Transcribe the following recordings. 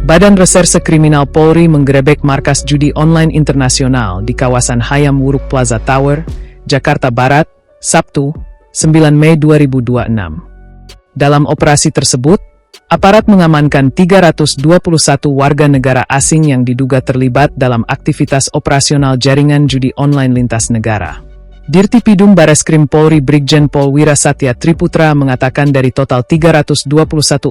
Badan Reserse Kriminal Polri menggerebek markas judi online internasional di kawasan Hayam Wuruk Plaza Tower, Jakarta Barat, Sabtu, 9 Mei 2026. Dalam operasi tersebut, aparat mengamankan 321 warga negara asing yang diduga terlibat dalam aktivitas operasional jaringan judi online lintas negara. Dirtipidum Bareskrim Polri Brigjen Pol Wirasatya Triputra mengatakan dari total 321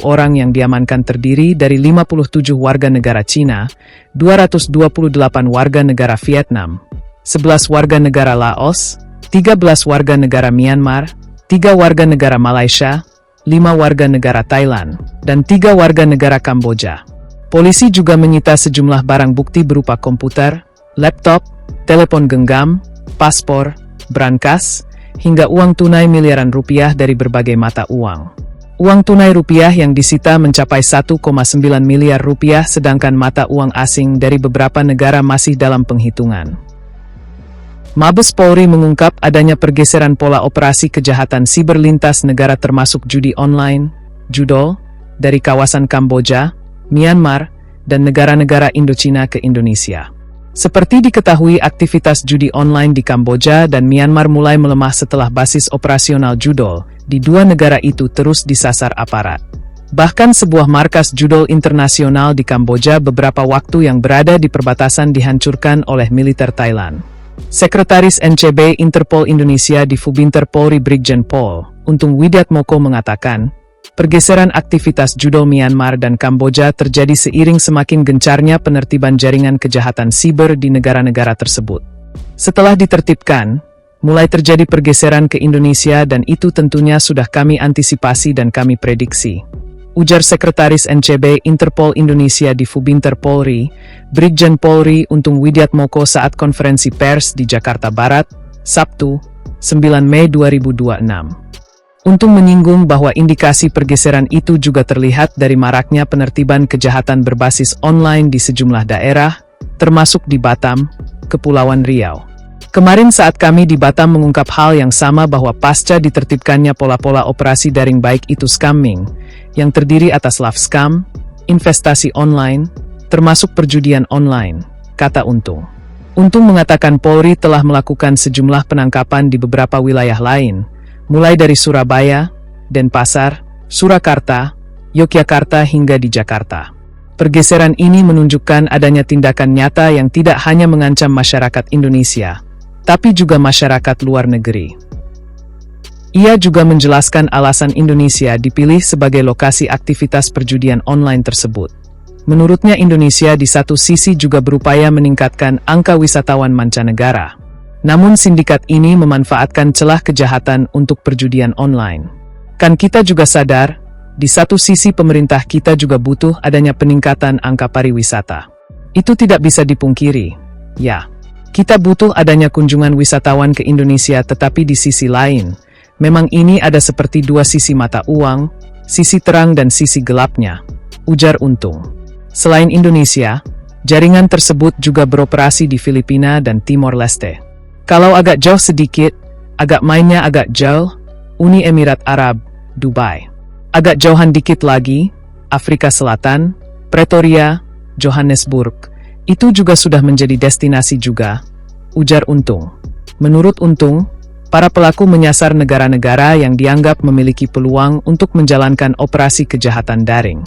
orang yang diamankan terdiri dari 57 warga negara Cina, 228 warga negara Vietnam, 11 warga negara Laos, 13 warga negara Myanmar, 3 warga negara Malaysia, 5 warga negara Thailand, dan 3 warga negara Kamboja. Polisi juga menyita sejumlah barang bukti berupa komputer, laptop, telepon genggam, paspor, brankas, hingga uang tunai miliaran rupiah dari berbagai mata uang. Uang tunai rupiah yang disita mencapai 1,9 miliar rupiah sedangkan mata uang asing dari beberapa negara masih dalam penghitungan. Mabes Polri mengungkap adanya pergeseran pola operasi kejahatan siber lintas negara termasuk judi online, judol, dari kawasan Kamboja, Myanmar, dan negara-negara Indochina ke Indonesia. Seperti diketahui, aktivitas judi online di Kamboja dan Myanmar mulai melemah setelah basis operasional judol di dua negara itu terus disasar aparat. Bahkan sebuah markas judol internasional di Kamboja beberapa waktu yang berada di perbatasan dihancurkan oleh militer Thailand. Sekretaris NCB Interpol Indonesia di Fubinter Polri Brigjen Pol Untung Widiatmoko mengatakan, pergeseran aktivitas judol Myanmar dan Kamboja terjadi seiring semakin gencarnya penertiban jaringan kejahatan siber di negara-negara tersebut. Setelah ditertibkan, mulai terjadi pergeseran ke Indonesia dan itu tentunya sudah kami antisipasi dan kami prediksi. Ujar Sekretaris NCB Interpol Indonesia di Fubinter Polri, Brigjen Polri Untung Widiatmoko saat konferensi pers di Jakarta Barat, Sabtu, 9 Mei 2026. Untung menyinggung bahwa indikasi pergeseran itu juga terlihat dari maraknya penertiban kejahatan berbasis online di sejumlah daerah, termasuk di Batam, Kepulauan Riau. Kemarin saat kami di Batam mengungkap hal yang sama bahwa pasca ditertibkannya pola-pola operasi daring baik itu scamming, yang terdiri atas love scam, investasi online, termasuk perjudian online, kata Untung. Untung mengatakan Polri telah melakukan sejumlah penangkapan di beberapa wilayah lain, mulai dari Surabaya, Denpasar, Surakarta, Yogyakarta hingga di Jakarta. Pergeseran ini menunjukkan adanya tindakan nyata yang tidak hanya mengancam masyarakat Indonesia, tapi juga masyarakat luar negeri. Ia juga menjelaskan alasan Indonesia dipilih sebagai lokasi aktivitas perjudian online tersebut. Menurutnya Indonesia di satu sisi juga berupaya meningkatkan angka wisatawan mancanegara. Namun sindikat ini memanfaatkan celah kejahatan untuk perjudian online. Kan kita juga sadar, di satu sisi pemerintah kita juga butuh adanya peningkatan angka pariwisata. Itu tidak bisa dipungkiri. Ya, kita butuh adanya kunjungan wisatawan ke Indonesia tetapi di sisi lain, memang ini ada seperti dua sisi mata uang, sisi terang dan sisi gelapnya, ujar Untung. Selain Indonesia, jaringan tersebut juga beroperasi di Filipina dan Timor Leste. Kalau agak jauh sedikit, agak mainnya agak jauh, Uni Emirat Arab, Dubai. Agak jauhan dikit lagi, Afrika Selatan, Pretoria, Johannesburg. Itu juga sudah menjadi destinasi juga, ujar Untung. Menurut Untung, para pelaku menyasar negara-negara yang dianggap memiliki peluang untuk menjalankan operasi kejahatan daring.